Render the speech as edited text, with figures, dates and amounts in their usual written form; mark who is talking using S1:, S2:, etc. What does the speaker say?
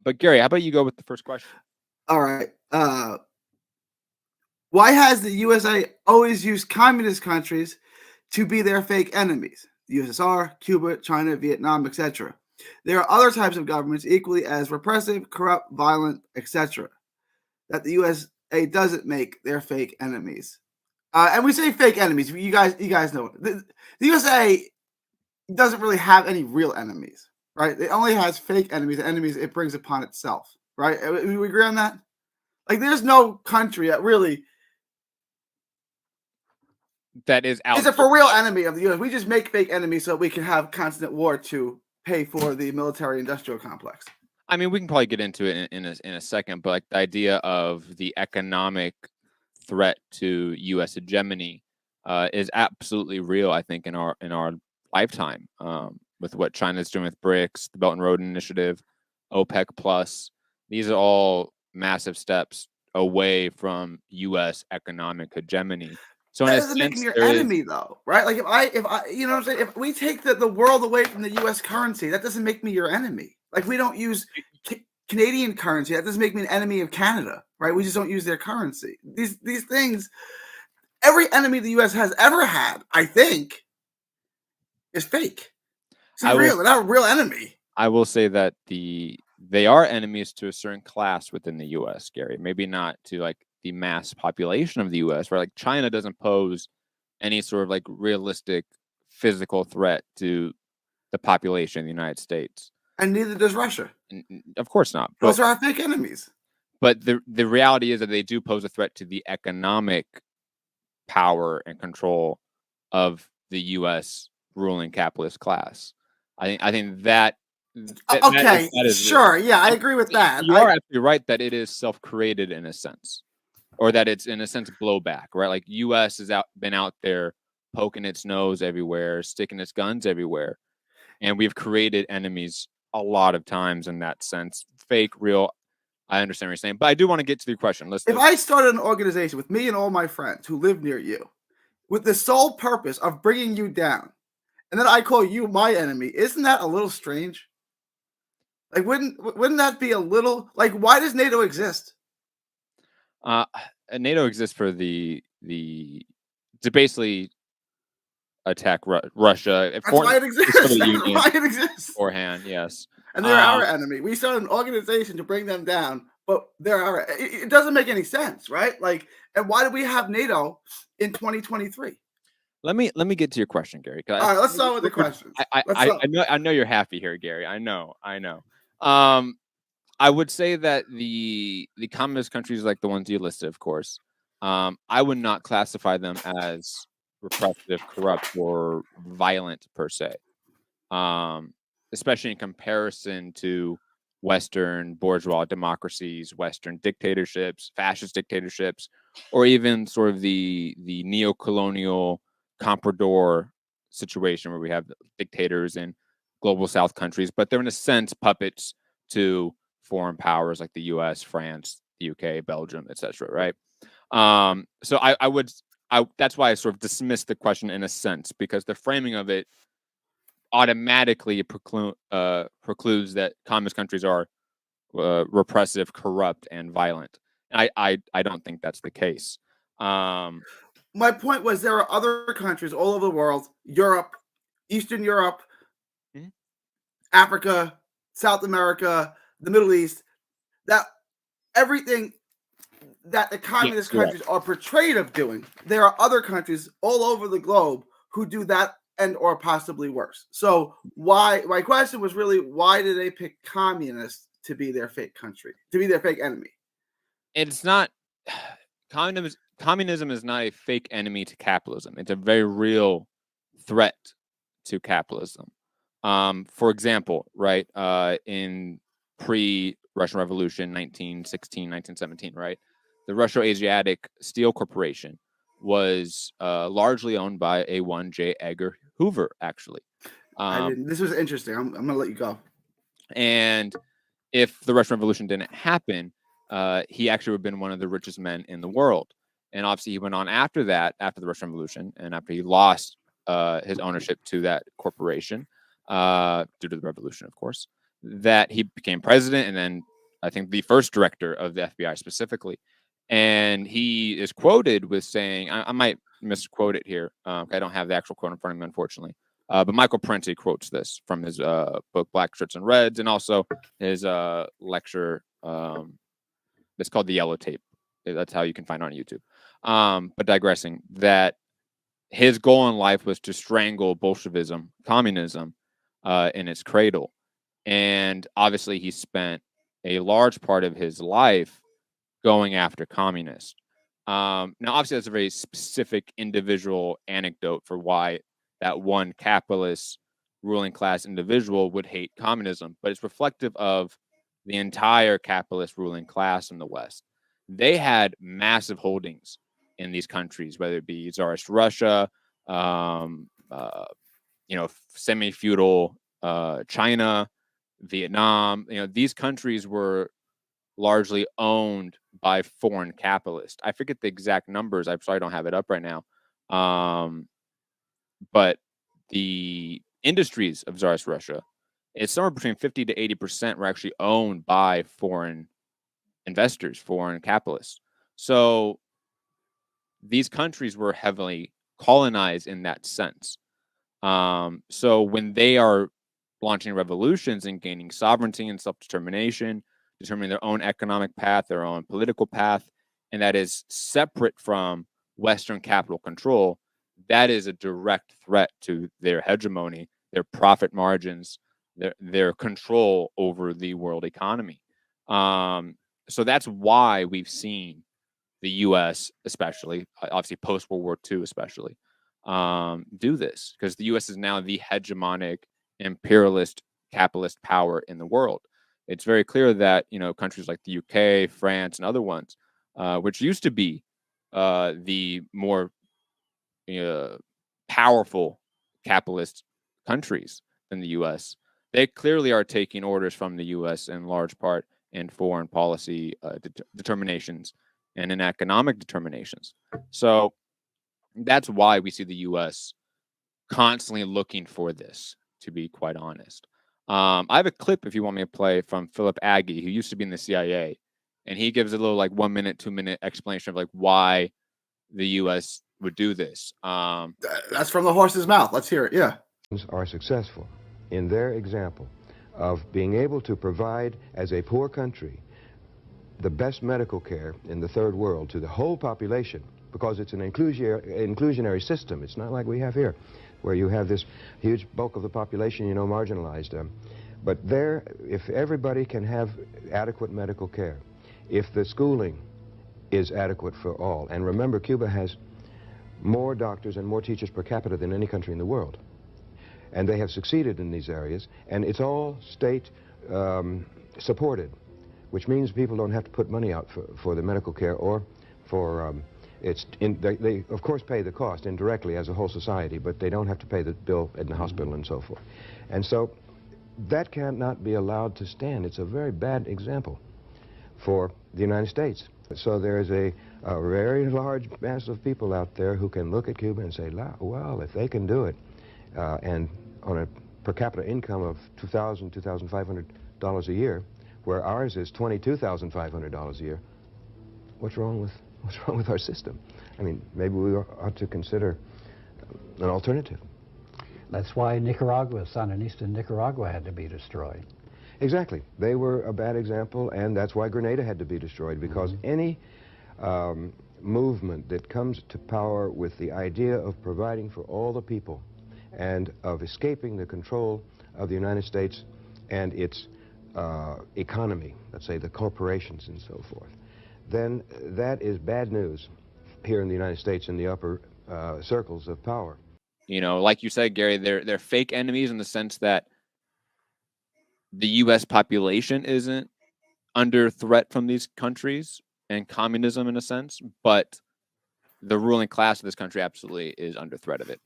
S1: But Gary, how about you go with the first question?
S2: All right. Why has the USA always used communist countries to be their fake enemies? The USSR, Cuba, China, Vietnam, etc. There are other types of governments equally as repressive, corrupt, violent, etc. that the USA doesn't make their fake enemies. And we say fake enemies. You guys know it. The USA doesn't really have any real enemies, right? It only has fake enemies, enemies it brings upon itself, right? We agree on that? Like, there's no country that really
S1: That is out.
S2: is a for real enemy of the U.S. We just make fake enemies so we can have constant war to pay for the military-industrial complex.
S1: I mean, we can probably get into it in a second, but like the idea of the economic threat to U.S. hegemony is absolutely real. I think in our lifetime, with what China's doing with BRICS, the Belt and Road Initiative, OPEC Plus, these are all massive steps away from U.S. economic hegemony. So
S2: That
S1: in a
S2: doesn't make
S1: sense,
S2: him your
S1: there is.
S2: enemy, though, right? Like, if I, you know what I'm saying? If we take the world away from the U.S. currency, that doesn't make me your enemy. Like, we don't use Canadian currency. That doesn't make me an enemy of Canada, right? We just don't use their currency. These things, every enemy the U.S. has ever had, I think, is fake. It's not real. They're not a real enemy.
S1: I will say that they are enemies to a certain class within the U.S., Gary. Maybe not to like the mass population of the U.S., where like China doesn't pose any sort of like realistic physical threat to the population of the United States.
S2: And neither does Russia.
S1: Of course not.
S2: Those are our fake enemies.
S1: But the reality is that they do pose a threat to the economic power and control of the U.S. ruling capitalist class. I think that.
S2: Okay, that is sure. Real. Yeah, I agree with that.
S1: You are absolutely right that it is self-created in a sense, or that it's in a sense blowback, right? Like U.S. has been out there poking its nose everywhere, sticking its guns everywhere, and we've created enemies a lot of times in that sense. Fake, real. I understand what you're saying, but I do want to get to the question.
S2: If I started an organization with me and all my friends who live near you, with the sole purpose of bringing you down, and then I call you my enemy, isn't that a little strange? Like, wouldn't that be a little like, why does NATO exist?
S1: NATO exists for the to basically attack Russia.
S2: That's why it exists. That's why it exists.
S1: Beforehand, yes.
S2: And they're our enemy. We started an organization to bring them down, but they're our. It doesn't make any sense, right? Like, and why do we have NATO in 2023?
S1: Let me get to your question, Gary.
S2: All right, let's start with the question.
S1: I know you're happy here, Gary. I know. I would say that the communist countries like the ones you listed, of course, I would not classify them as repressive, corrupt, or violent per se. Especially in comparison to Western bourgeois democracies, Western dictatorships, fascist dictatorships, or even sort of the neo-colonial comprador situation where we have dictators in global South countries, but they're in a sense puppets to foreign powers like the U.S., France, the UK, Belgium, etc. Right? So I would that's why I sort of dismiss the question in a sense, because the framing of it automatically precludes that communist countries are repressive, corrupt, and violent. I don't think that's the case.
S2: My point was there are other countries all over the world, Europe, Eastern Europe, Africa, South America, the Middle East, that everything that the communist countries are portrayed of doing, there are other countries all over the globe who do that and or possibly worse. So why, my question was really, why did they pick communists to be their fake country, to be their fake enemy?
S1: It's not, communism is not a fake enemy to capitalism. It's a very real threat to capitalism. For example, right, in pre-Russian Revolution, 1916, 1917, right, the Russo-Asiatic Steel Corporation was largely owned by a one J. Edgar Hoover, actually.
S2: This was interesting. I'm going to let you go.
S1: And if the Russian Revolution didn't happen, he actually would have been one of the richest men in the world. And obviously he went on after that, after the Russian Revolution, and after he lost his ownership to that corporation, due to the revolution, of course, that he became president and then I think the first director of the FBI specifically. And he is quoted with saying, I might misquote it here. I don't have the actual quote in front of me, unfortunately. But Michael Prenti quotes this from his book, Black Shirts and Reds, and also his lecture that's called The Yellow Tape. That's how you can find it on YouTube. But digressing, that his goal in life was to strangle Bolshevism, communism, in its cradle. And obviously, he spent a large part of his life going after communists. Now, obviously, that's a very specific individual anecdote for why that one capitalist ruling class individual would hate communism, but it's reflective of the entire capitalist ruling class in the West. They had massive holdings in these countries, whether it be Tsarist Russia, semi-feudal China, Vietnam. These countries were largely owned by foreign capitalists. I forget the exact numbers. I'm sorry I don't have it up right now. But the industries of Tsarist Russia, it's somewhere between 50 to 80% were actually owned by foreign investors, foreign capitalists. So these countries were heavily colonized in that sense. So when they are launching revolutions and gaining sovereignty and self-determination, determining their own economic path, their own political path, and that is separate from Western capital control, that is a direct threat to their hegemony, their profit margins, their control over the world economy. So that's why we've seen the U.S., especially, obviously post-World War II especially, do this, because the U.S. is now the hegemonic imperialist capitalist power in the world. It's very clear that countries like the UK, France, and other ones, which used to be the more powerful capitalist countries than the U.S., they clearly are taking orders from the U.S. in large part in foreign policy determinations and in economic determinations. So that's why we see the U.S. constantly looking for this, to be quite honest. I have a clip, if you want me to play, from Philip Agee, who used to be in the CIA, and he gives a little 1 minute, 2 minute explanation of why the U.S. would do this.
S2: That's from the horse's mouth. Let's hear it. Yeah.
S3: Are successful in their example of being able to provide, as a poor country, the best medical care in the third world to the whole population, because it's an inclusionary system. It's not like we have here, where you have this huge bulk of the population, marginalized. But there, if everybody can have adequate medical care, if the schooling is adequate for all, and remember, Cuba has more doctors and more teachers per capita than any country in the world, and they have succeeded in these areas, and it's all state supported, which means people don't have to put money out for the medical care or for they of course pay the cost indirectly as a whole society, but they don't have to pay the bill in the hospital and so forth. And so that cannot be allowed to stand. It's a very bad example for the United States. So there is a very large mass of people out there who can look at Cuba and say, well, if they can do it, and on a per capita income of $2,000, $2,500 a year, where ours is $22,500 a year, what's wrong with our system? I mean, maybe we ought to consider an alternative.
S4: That's why Nicaragua, Sandinista Nicaragua, had to be destroyed.
S3: Exactly. They were a bad example, and that's why Grenada had to be destroyed, because any movement that comes to power with the idea of providing for all the people and of escaping the control of the United States and its economy, let's say the corporations and so forth, then that is bad news here in the United States in the upper circles of power.
S1: Like you said, Gary, they're fake enemies in the sense that the U.S. population isn't under threat from these countries and communism in a sense, but the ruling class of this country absolutely is under threat of it.